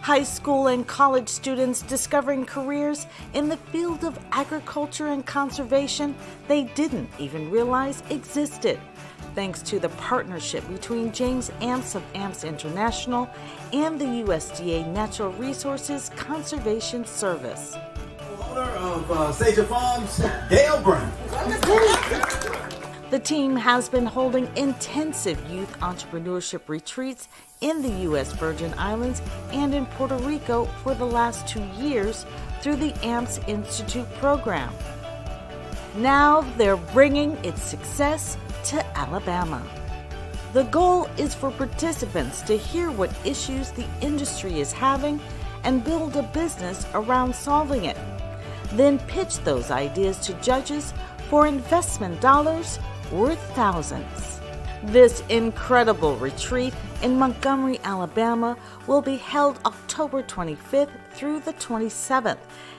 High school and college students discovering careers in the field of agriculture and conservation they didn't even realize existed, thanks to the partnership between James Amps of Amps International and the USDA Natural Resources Conservation Service. Owner of Stacia Farms, Dale Brown. The team has been holding intensive youth entrepreneurship retreats in the U.S. Virgin Islands and in Puerto Rico for the last 2 years through the AMPS Institute program. Now they're bringing its success to Alabama. The goal is for participants to hear what issues the industry is having and build a business around solving it. Then pitch those ideas to judges for investment dollars worth thousands. This incredible retreat in Montgomery, Alabama will be held October 25th through the 27th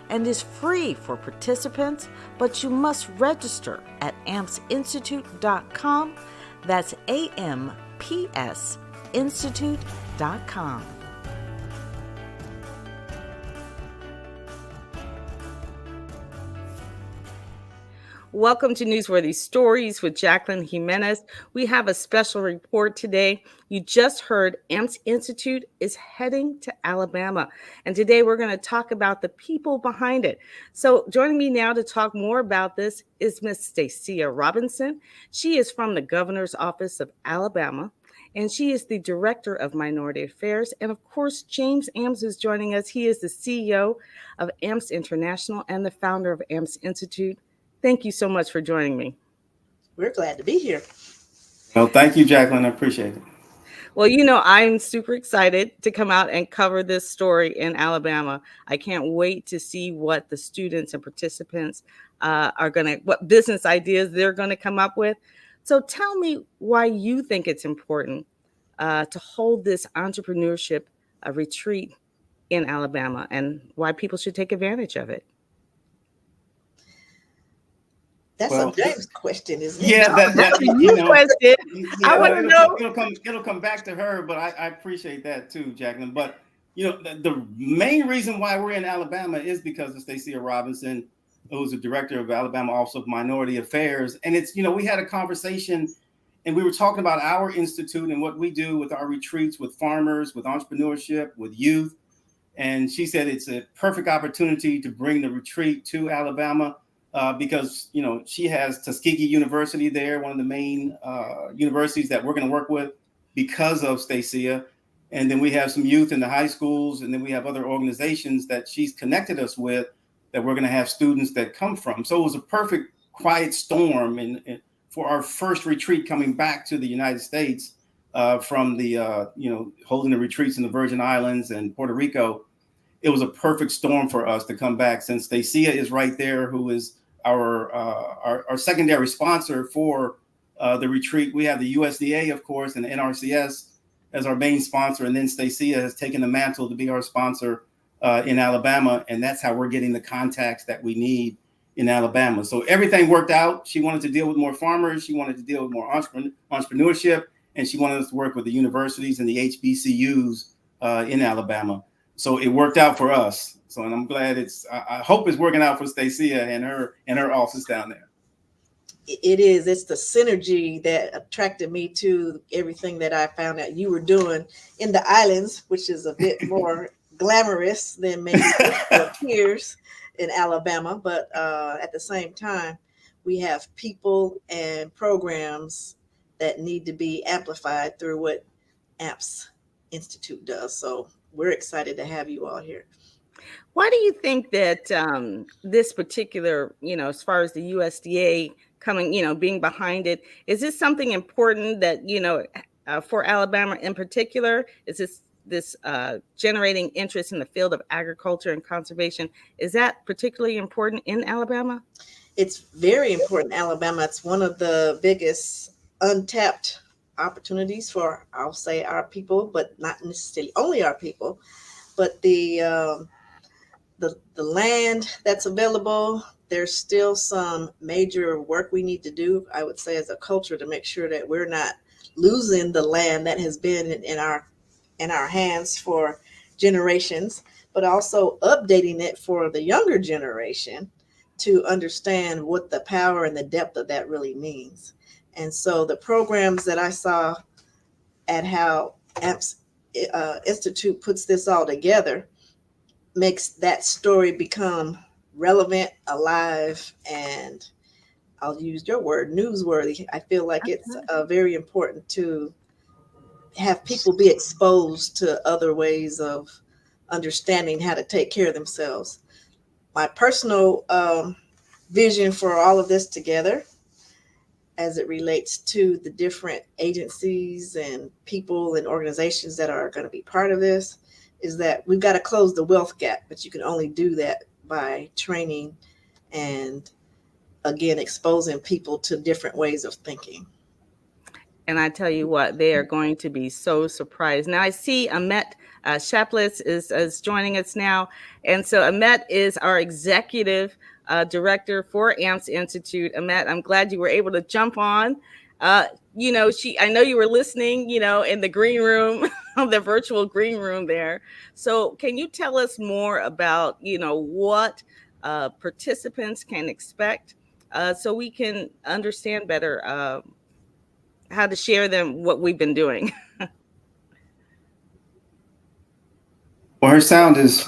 and is free for participants, but you must register at ampsinstitute.com. That's ampsinstitute.com. Welcome to Newsworthy Stories with Jacqueline Jimenez. We have a special report today. You just heard AMPS Institute is heading to Alabama. And today we're going to talk about the people behind it. So joining me now to talk more about this is Miss Stacia Robinson. She is from the Governor's Office of Alabama, and she is the Director of Minority Affairs. And of course, James Amps is joining us. He is the CEO of AMPS International and the founder of AMPS Institute. Thank you so much for joining me. We're glad to be here. Well, thank you, Jacqueline. I appreciate it. Well, you know, I'm super excited to come out and cover this story in Alabama. I can't wait to see what the students and participants what business ideas they're going to come up with. So tell me why you think it's important to hold this entrepreneurship retreat in Alabama and why people should take advantage of it. That's a James question, isn't it? Yeah, that's a you question. I want to know. It'll come back to her, but I appreciate that too, Jacqueline. But you know, the main reason why we're in Alabama is because of Stacia Robinson, who's the director of Alabama Office of Minority Affairs. And it's, you know, we had a conversation and we were talking about our institute and what we do with our retreats with farmers, with entrepreneurship, with youth. And she said it's a perfect opportunity to bring the retreat to Alabama. Because, you know, she has Tuskegee University there, one of the main universities that we're going to work with because of Stacia. And then we have some youth in the high schools, and then we have other organizations that she's connected us with that we're going to have students that come from. So it was a perfect quiet storm and for our first retreat coming back to the United States from the, you know, holding the retreats in the Virgin Islands and Puerto Rico. It was a perfect storm for us to come back since Stacia is right there, who is our secondary sponsor for the retreat. We have the USDA, of course, and NRCS as our main sponsor. And then Stacia has taken the mantle to be our sponsor in Alabama. And that's how we're getting the contacts that we need in Alabama. So everything worked out. She wanted to deal with more farmers. She wanted to deal with more entrepreneurship. And she wanted us to work with the universities and the HBCUs in Alabama. So it worked out for us. So, and I'm glad I hope it's working out for Stacia and her office down there. It is. It's the synergy that attracted me to everything that I found out you were doing in the islands, which is a bit more glamorous than maybe it appears in Alabama. But at the same time, we have people and programs that need to be amplified through what AMPS Institute does. So we're excited to have you all here. Why do you think that this particular, you know, as far as the USDA coming, you know, being behind it, is this something important that, you know, for Alabama in particular? Is this generating interest in the field of agriculture and conservation? Is that particularly important in Alabama? It's very important in Alabama. It's one of the biggest untapped opportunities for, I'll say, our people, but not necessarily only our people, but the land that's available. There's still some major work we need to do, I would say, as a culture to make sure that we're not losing the land that has been in our hands for generations, but also updating it for the younger generation to understand what the power and the depth of that really means. And so the programs that I saw at how AMPS Institute puts this all together makes that story become relevant, alive, and I'll use your word, newsworthy. I feel like it's very important to have people be exposed to other ways of understanding how to take care of themselves. My personal vision for all of this together, as it relates to the different agencies and people and organizations that are going to be part of this, is that we've got to close the wealth gap, but you can only do that by training and, again, exposing people to different ways of thinking. And I tell you what, they are going to be so surprised. Now I see Aymet Chaples is joining us now. And so Aymet is our executive director for AMPS Institute. Aymet, I'm glad you were able to jump on. I know you were listening, in the green room, the virtual green room there. So can you tell us more about, what participants can expect so we can understand better how to share them what we've been doing? Well, her sound is,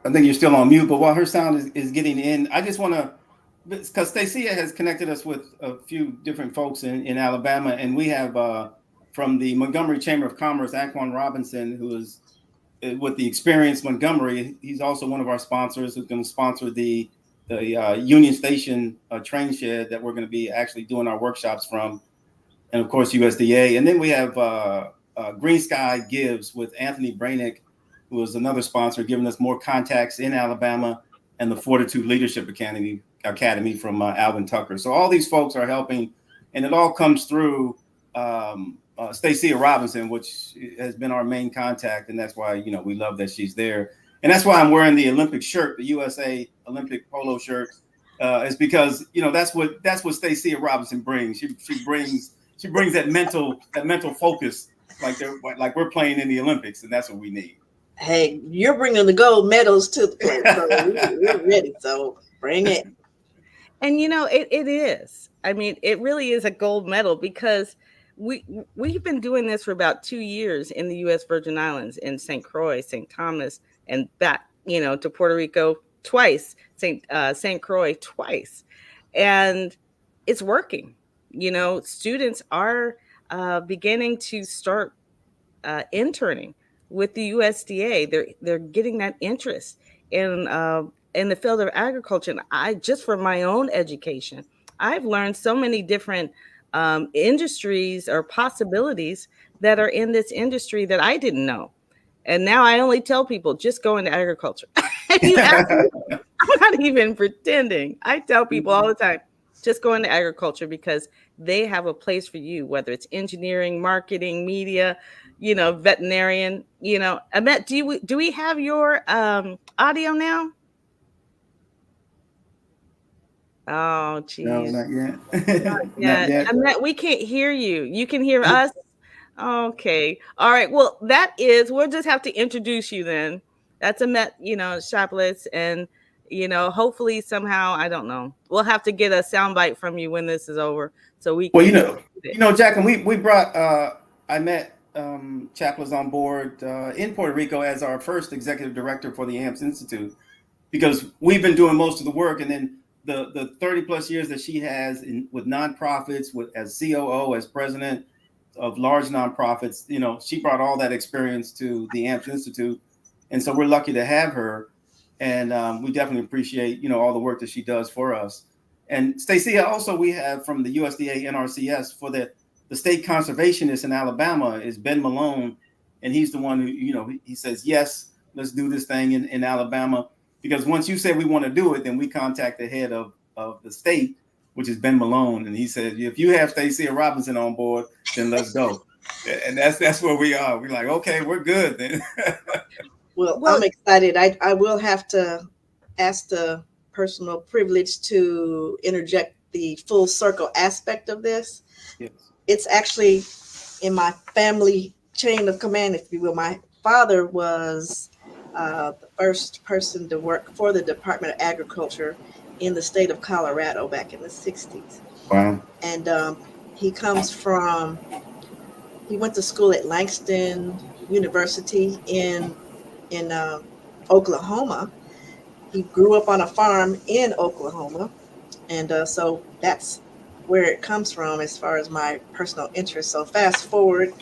I think you're still on mute, but while her sound is getting in, I just want to, because Stacia has connected us with a few different folks in Alabama, and we have from the Montgomery Chamber of Commerce, Aquan Robinson, who is with the Experience Montgomery. He's also one of our sponsors who's going to sponsor the Union Station train shed that we're going to be actually doing our workshops from, and of course USDA. And then we have Green Sky Gives with Anthony Brainick, who is another sponsor, giving us more contacts in Alabama, and the Fortitude Leadership Academy from Alvin Tucker. So all these folks are helping, and it all comes through Stacia Robinson, which has been our main contact, and that's why we love that she's there. And that's why I'm wearing the Olympic shirt, the USA Olympic polo shirt, is because that's what Stacia Robinson brings. She brings that mental focus, like we're playing in the Olympics, and that's what we need. Hey, you're bringing the gold medals to the place, so we're ready. So bring it. And it is. I mean, it really is a gold medal, because we've been doing this for about 2 years in the U.S. Virgin Islands, in St. Croix, St. Thomas, and back, to Puerto Rico twice, St. Croix twice. And it's working. Students are beginning to start interning with the USDA. They're getting that interest in the field of agriculture. And just for my own education, I've learned so many different industries or possibilities that are in this industry that I didn't know. And now I only tell people, just go into agriculture. I'm not even pretending. I tell people all the time, just go into agriculture, because they have a place for you, whether it's engineering, marketing, media, veterinarian. Aymet, do we have your audio now? Oh, geez. No, not yet. Not yet. Aymet, we can't hear you. You can hear us? Okay. All right. Well, we'll just have to introduce you then. That's Aymet, Chaples, and, hopefully somehow, I don't know. We'll have to get a soundbite from you when this is over, so we can. Well, Jacqueline, we brought Aymet Chaples on board in Puerto Rico as our first executive director for the AMPS Institute, because we've been doing most of the work, and then the 30 plus years that she has with nonprofits, as COO, as president of large nonprofits, she brought all that experience to the AMPS Institute. And so we're lucky to have her. And we definitely appreciate, all the work that she does for us. And Stacia, also we have from the USDA NRCS for the state conservationist in Alabama is Ben Malone. And he's the one who, he says, yes, let's do this thing in Alabama. Because once you say we want to do it, then we contact the head of the state, which is Ben Malone. And he said, if you have Stacia Robinson on board, then let's go. And that's where we are. We're like, okay, we're good then. Well, I'm excited. I will have to ask the personal privilege to interject the full circle aspect of this. Yes. It's actually in my family chain of command, if you will. My father was the first person to work for the Department of Agriculture in the state of Colorado back in the 60s. Wow. And he comes from, he went to school at Langston University in Oklahoma. He grew up on a farm in Oklahoma. And so that's where it comes from as far as my personal interest. So fast forward,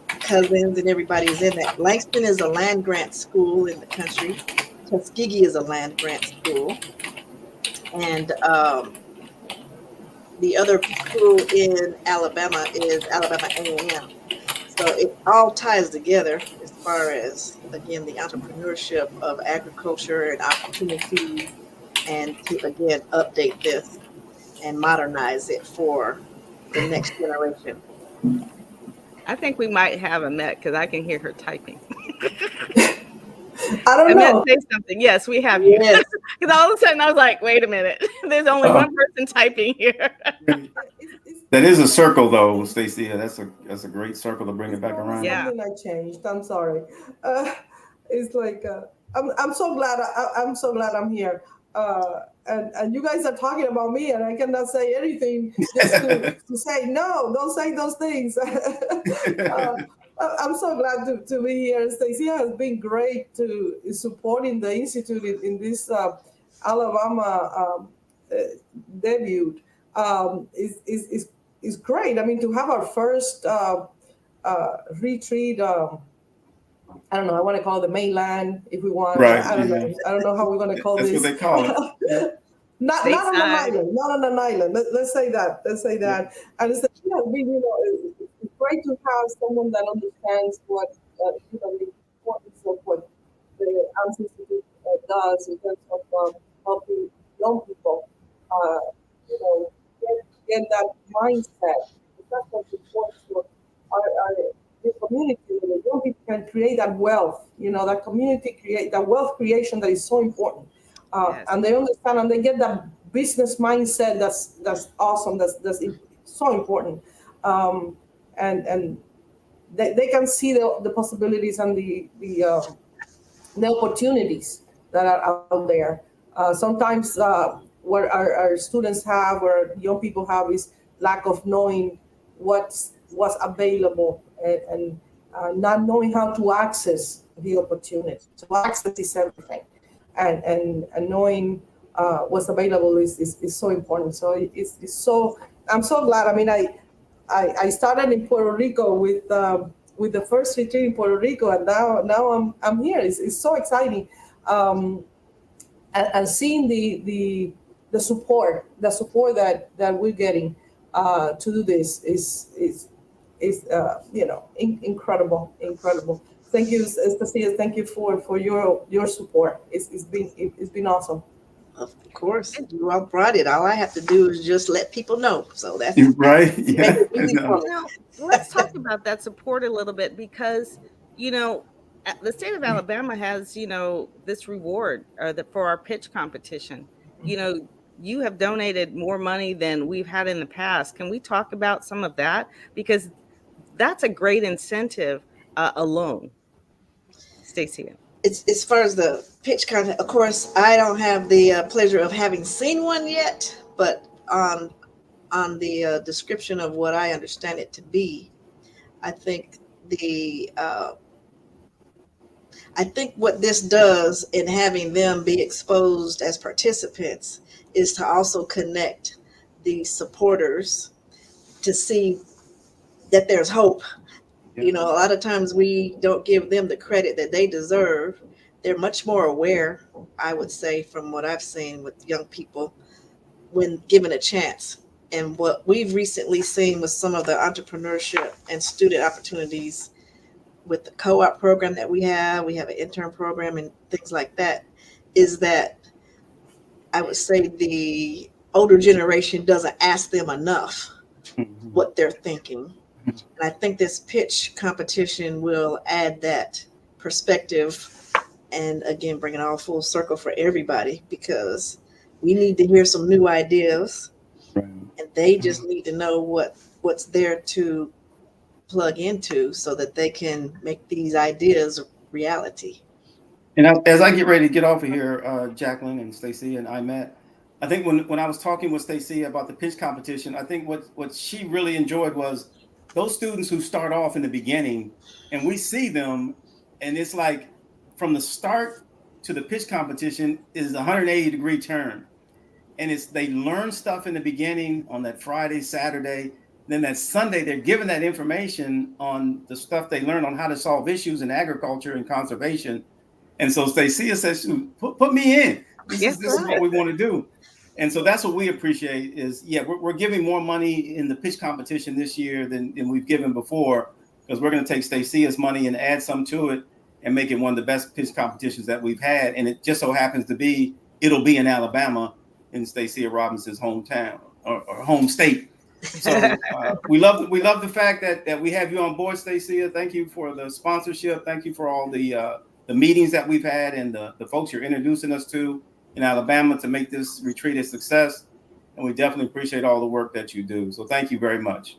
cousins and everybody is in that. Langston is a land grant school in the country. Tuskegee is a land grant school. And the other school in Alabama is Alabama A&M. So it all ties together as far as, again, the entrepreneurship of agriculture and opportunity, and to, again, update this and modernize it for the next generation. I think we might have Aymet because I can hear her typing. I don't know. Aymet, say something. Yes, we have you. Yes. Because all of a sudden I was like, wait a minute. There's only one person typing here. That is a circle, though, Stacia. That's a great circle to bring it back around. Yeah. Something I changed. I'm sorry. It's like I'm so glad I'm so glad I'm here. And you guys are talking about me, and I cannot say anything just to say no. Don't say those things. I'm so glad to be here. Stacia has been great to supporting the institute in this Alabama debut. Is great. I mean, to have our first retreat. I don't know. I want to call it the mainland, if we want. Right. I don't know. I don't know how we're going to call That's this. what they call it. Not on an island. Not on an island. Let's say that. Let's say that. And it's, it's great to have someone that understands what the importance of what the AMS Institute does in terms of helping young people, get that mindset. That's what's important for the community. The young people can create that wealth. That community that wealth creation that is so important. Yes. And they understand and they get that business mindset. That's awesome. That's so important. And they can see the possibilities and the opportunities that are out there. Sometimes what our students have or young people have is lack of knowing what's available and not knowing how to access the opportunity. So access is everything, and knowing what's available is so important. So it's so, I'm so glad. I mean, I started in Puerto Rico with the first retreat in Puerto Rico, and now I'm here. It's so exciting, and seeing the support that we're getting to do this is incredible. Thank you, Stacia. Thank you for your support. It's been awesome. Of course, you all brought it. All I have to do is just let people know. So that's right. Yeah. Let's talk about that support a little bit, because the state of Alabama has this reward for our pitch competition. You have donated more money than we've had in the past. Can we talk about some of that? Because that's a great incentive alone. Stacia. It's as far as the pitch content. Of course, I don't have the pleasure of having seen one yet, but on the description of what I understand it to be, I think what this does in having them be exposed as participants is to also connect the supporters to see that there's hope. A lot of times we don't give them the credit that they deserve. They're much more aware, I would say, from what I've seen with young people when given a chance. And what we've recently seen with some of the entrepreneurship and student opportunities with the co-op program that we have an intern program and things like that, is that I would say the older generation doesn't ask them enough what they're thinking. And I think this pitch competition will add that perspective and, again, bring it all full circle for everybody, because we need to hear some new ideas, and they just need to know what's there to plug into so that they can make these ideas reality. And as I get ready to get off of here, Jacqueline and Stacia and Aymet, I think when I was talking with Stacia about the pitch competition, I think what she really enjoyed was those students who start off in the beginning, and we see them, and it's like from the start to the pitch competition is a 180-degree turn. And they learn stuff in the beginning on that Friday, Saturday. Then that Sunday, they're given that information on the stuff they learn on how to solve issues in agriculture and conservation. And so Stacia says, put me in. This is what we want to do. And so that's what we appreciate is, we're giving more money in the pitch competition this year than we've given before, because we're going to take Stacia's money and add some to it and make it one of the best pitch competitions that we've had. And it just so happens to be, it'll be in Alabama, in Stacia Robinson's hometown or home state. So we love the fact that we have you on board, Stacia. Thank you for the sponsorship. Thank you for all the meetings that we've had and the folks you're introducing us to in Alabama to make this retreat a success. And we definitely appreciate all the work that you do. So thank you very much.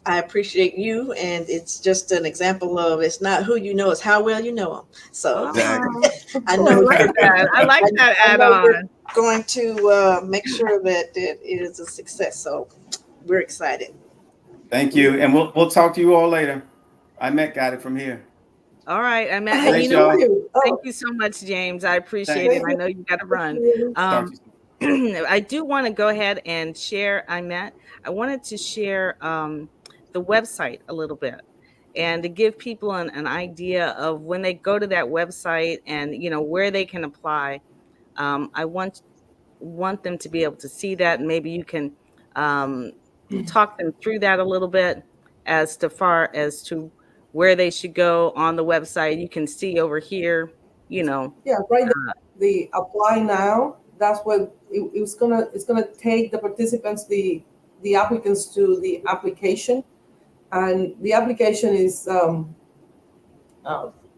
I appreciate you, and it's just an example of it's not who you know, it's how well you know them. So Exactly. I know I like that add-on. Going to make sure that it is a success. So we're excited. Thank you, and we'll talk to you all later. Aymet got it from here. All right, Aymet. Thanks, You know, y'all. thank you so much, James. I appreciate it. I know you got to run. I do want to go ahead and share, Aymet. I wanted to share the website a little bit and to give people an idea of when they go to that website and, where they can apply. I want them to be able to see that, and maybe you can talk them through that a little bit as far as to where they should go on the website. You can see over here, Yeah, right there, the apply now. That's what it's gonna take the participants, the applicants to the application, and the application is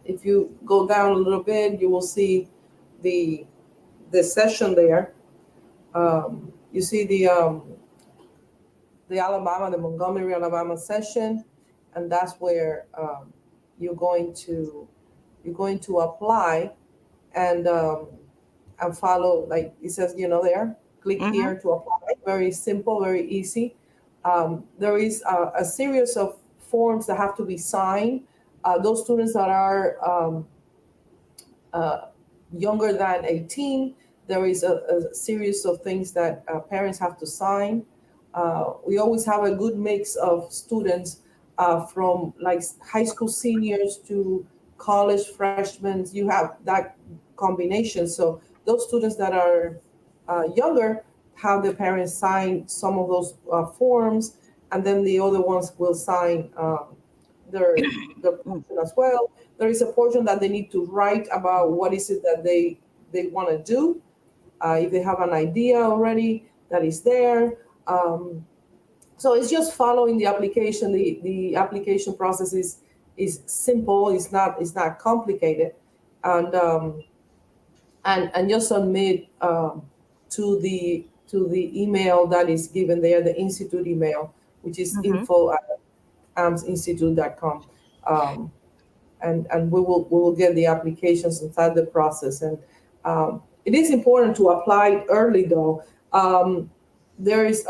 if you go down a little bit, you will see the session there. You see the Alabama, the Montgomery, Alabama session, and that's where you're going to apply and follow, like it says, there. Click here to apply. Very simple, very easy. There is a series of forms that have to be signed. Those students that are younger than 18, there is a series of things that parents have to sign. We always have a good mix of students from like high school seniors to college freshmen. You have that combination. So those students that are younger have their parents sign some of those forms, and then the other ones will sign their portion as well. There is a portion that they need to write about what is it that they want to do. If they have an idea already, that is there. So it's just following the application. The application process is simple. It's not complicated, and just submit to the email that is given there, the institute email, which is info@amsinstitute.com. And we will get the applications inside the process. And it is important to apply early, though. There is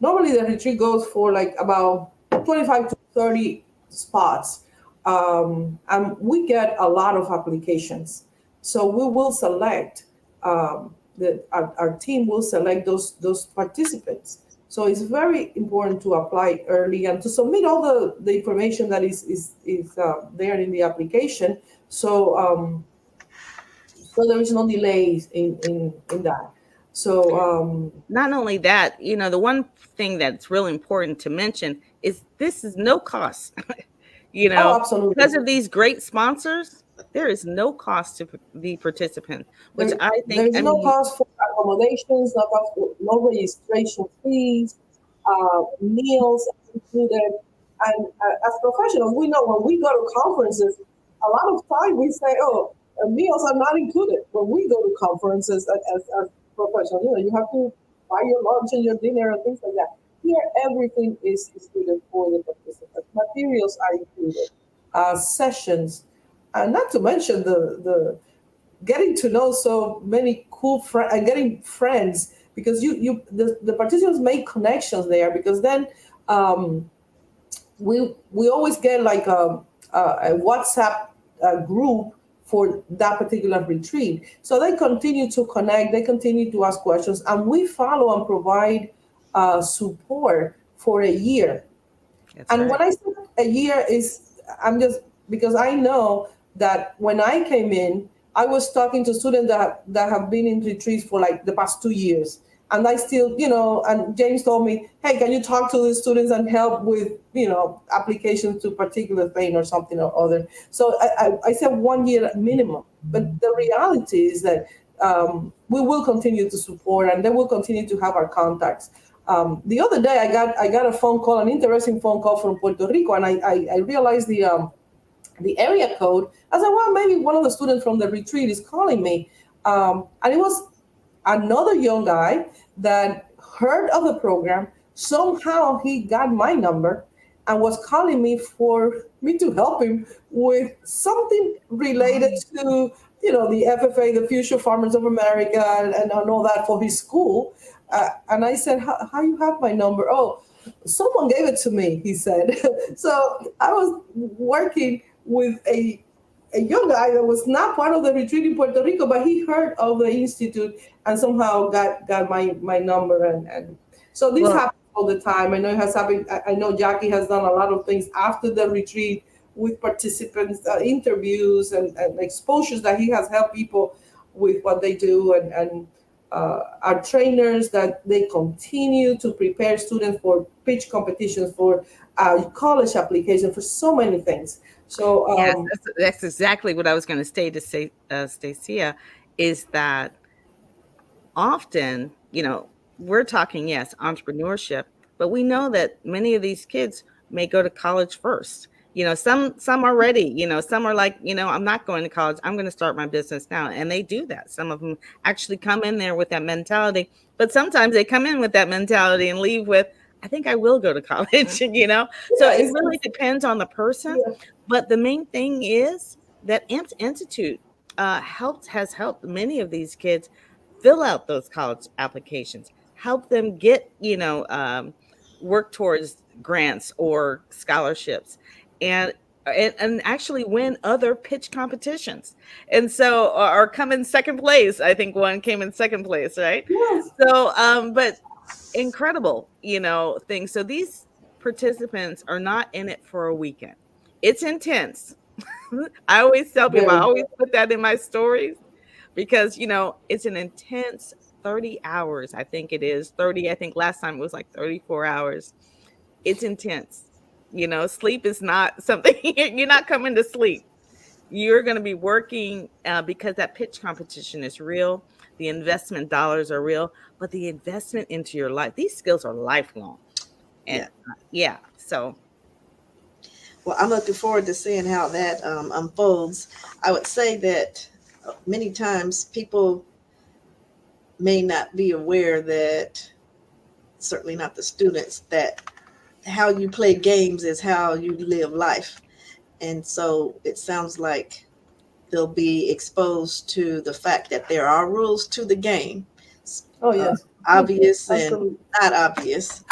normally the retreat goes for like about 25 to 30 spots, and we get a lot of applications. So we will select our team will select those participants. So it's very important to apply early and to submit all the information that is there in the application. So there is no delays in that. So not only that, the one thing that's really important to mention is this is no cost. Absolutely. Because of these great sponsors, there is no cost to the participant, which I think there's no cost for accommodations, no registration fees, meals included. And as professionals, we know when we go to conferences, a lot of time we say, meals are not included when we go to conferences as professionals. You have to buy your lunch and your dinner and things like that. Here, everything is included for the participants. Materials are included, sessions, And not to mention the getting to know so many cool friends and getting friends, because the participants make connections there, because then we always get like a WhatsApp group for that particular retreat. So they continue to connect, they continue to ask questions, and we follow and provide support for a year. That's And right. when I say a year is, I'm just, because I know that when I came in, I was talking to students that have been in retreats for like the past 2 years. And I still, and James told me, hey, can you talk to the students and help with, applications to particular thing or something or other. So I said 1 year minimum. But the reality is that we will continue to support, and they will continue to have our contacts. The other day, I got a phone call, an interesting phone call from Puerto Rico, and I realized the area code. I said, well, maybe one of the students from the retreat is calling me. And it was another young guy that heard of the program. Somehow he got my number and was calling me for me to help him with something related to, the FFA, the Future Farmers of America, and all that for his school. And I said, how you have my number? Oh, someone gave it to me, he said. So I was working with a young guy that was not part of the retreat in Puerto Rico, but he heard of the institute and somehow got my number. And so this happens all the time. I know it has happened. I know Jackie has done a lot of things after the retreat with participants, interviews and exposures that he has helped people with what they do, and our trainers that they continue to prepare students for pitch competitions, for college applications, for so many things. So Yes, that's exactly what I was going to say, Stacia, is that often, we're talking, yes, entrepreneurship, but we know that many of these kids may go to college first. Some are ready, some are like, I'm not going to college. I'm going to start my business now. And they do that. Some of them actually come in there with that mentality, but sometimes they come in with that mentality and leave with, I think I will go to college, So it really depends on the person. Yeah. But the main thing is that Institute has helped many of these kids fill out those college applications, help them get, work towards grants or scholarships, and actually win other pitch competitions. And so, or come in second place. I think one came in second place, right? Yes. So, but incredible, things. So these participants are not in it for a weekend. It's intense. I always tell people, I always put that in my stories, because it's an intense 30 hours. I think it is 30. I think last time it was like 34 hours. It's intense. Sleep is not something you're not coming to sleep. You're going to be working because that pitch competition is real. The investment dollars are real, but the investment into your life, these skills are lifelong. And so. Well, I'm looking forward to seeing how that unfolds. I would say that many times people may not be aware that, certainly not the students, that how you play games is how you live life. And so it sounds like they'll be exposed to the fact that there are rules to the game. Oh, yes. Obvious Absolutely. and not obvious.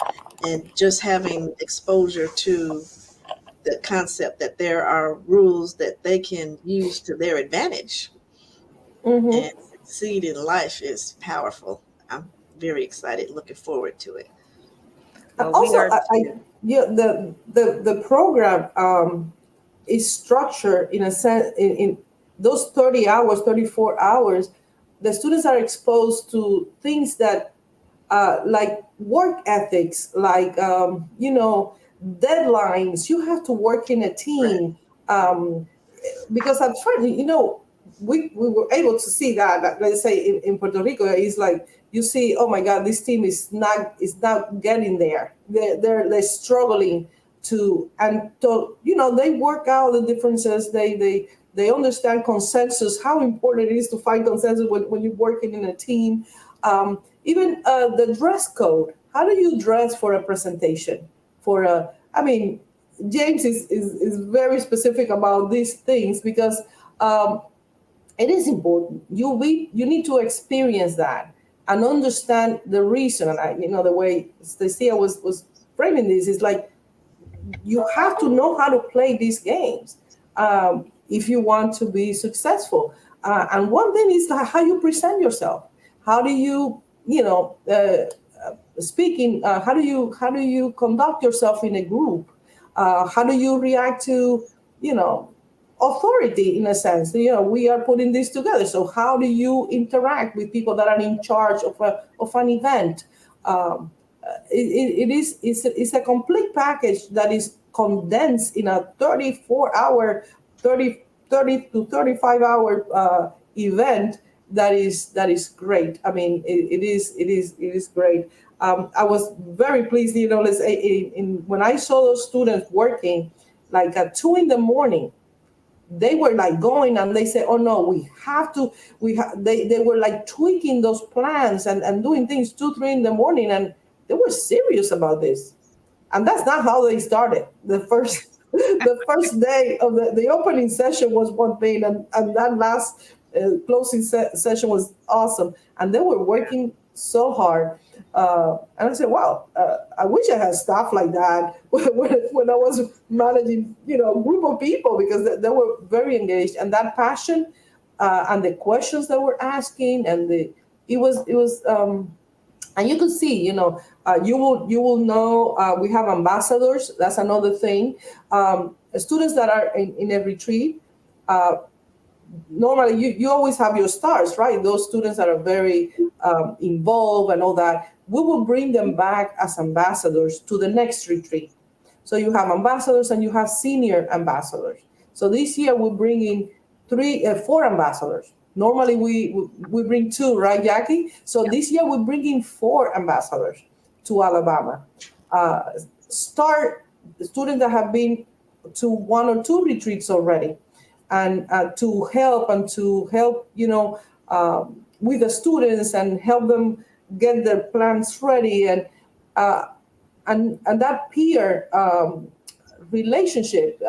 And just having exposure to the concept that there are rules that they can use to their advantage and succeed in life is powerful. I'm very excited, looking forward to it. Well, Also, the program is structured in a sense. In those 30 hours, 34 hours, the students are exposed to things that like work ethics, like deadlines. You have to work in a team, because I'm trying. We were able to see that let's say in Puerto Rico, it's like you see, oh my God, this team is not getting there. They're struggling to they work out the differences. They understand consensus, how important it is to find consensus when you're working in a team. Even the dress code. How do you dress for a presentation? James is very specific about these things because it is important. You need to experience that and understand the reason. And the way Stacia was framing this is like you have to know how to play these games if you want to be successful. And one thing is how you present yourself. How do you, speaking? How do you conduct yourself in a group? How do you react to, authority in a sense? We are putting this together. So how do you interact with people that are in charge of an event? It's a complete package that is condensed in a 34-hour, 30 to 35-hour event that is great. I mean, it is great. I was very pleased, let's say, when I saw those students working like at 2 a.m, they were like going and they said, oh no, we have to, they were like tweaking those plans and doing things 2, 3 in the morning. And they were serious about this. And that's not how they started. The first day of the opening session was one thing. And that last closing session was awesome. And they were working so hard. And I said, wow, I wish I had staff like that when I was managing, a group of people, because they were very engaged. And that passion and the questions that we're asking, and it was and you could see, you will know we have ambassadors. That's another thing. Students that are in a retreat, normally you always have your stars, right? Those students that are very involved and all that. We will bring them back as ambassadors to the next retreat. So you have ambassadors and you have senior ambassadors. So this year we're bringing 4 ambassadors. Normally we bring 2, right, Jackie? So this year we're bringing 4 ambassadors to Alabama. Start students that have been to 1 or 2 retreats already, and to help with the students and help them get their plans ready, and that peer relationship.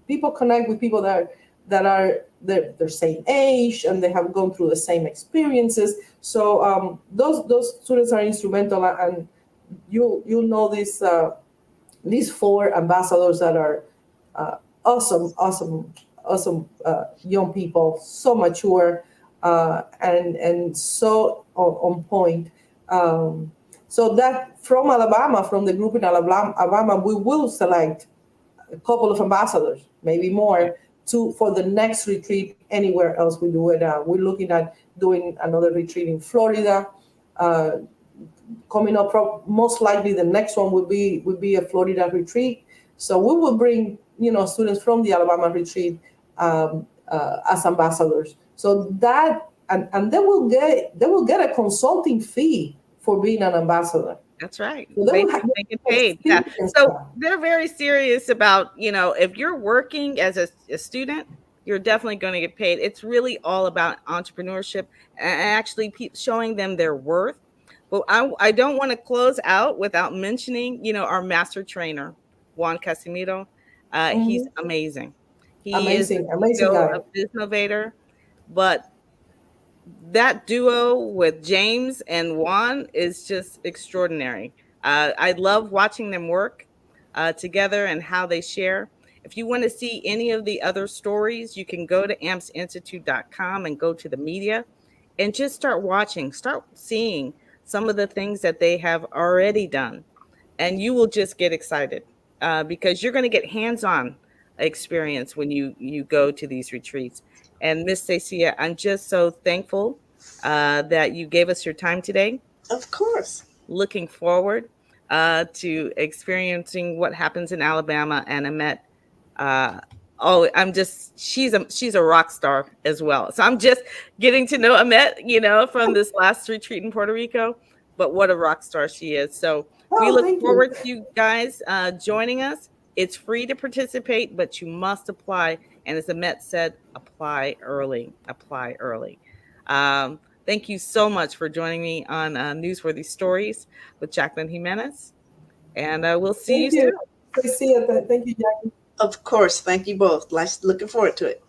People connect with people that are their same age and they have gone through the same experiences. So those students are instrumental, and you'll know these 4 ambassadors that are awesome young people, so mature and so on point. So that from Alabama, from the group in Alabama, we will select a couple of ambassadors, maybe more, for the next retreat anywhere else we do it. We're looking at doing another retreat in Florida. Coming up, most likely the next one will be a Florida retreat. So we will bring students from the Alabama retreat as ambassadors. So that and they will get a consulting fee for being an ambassador. That's right. So they get paid. Yeah. So they're very serious about, if you're working as a student, you're definitely going to get paid. It's really all about entrepreneurship and actually showing them their worth. But I don't want to close out without mentioning, our master trainer, Juan Casimiro. He's amazing. He is a Biznovator, but that duo with James and Juan is just extraordinary. I love watching them work together and how they share. If you want to see any of the other stories, you can go to ampsinstitute.com and go to the media and just start watching, start seeing some of the things that they have already done. And you will just get excited because you're going to get hands-on experience when you go to these retreats. And Miss Stacia, I'm just so thankful that you gave us your time today. Of course. Looking forward to experiencing what happens in Alabama. And Aymet, she's a rock star as well. So I'm just getting to know Aymet, from this last retreat in Puerto Rico. But what a rock star she is. So we look forward to you guys joining us. It's free to participate, but you must apply. And as Aymet said, apply early. Apply early. Thank you so much for joining me on Newsworthy Stories with Jacqueline Jimenez. And we'll see you soon. Stacia, thank you, Jackie. Of course. Thank you both. Looking forward to it.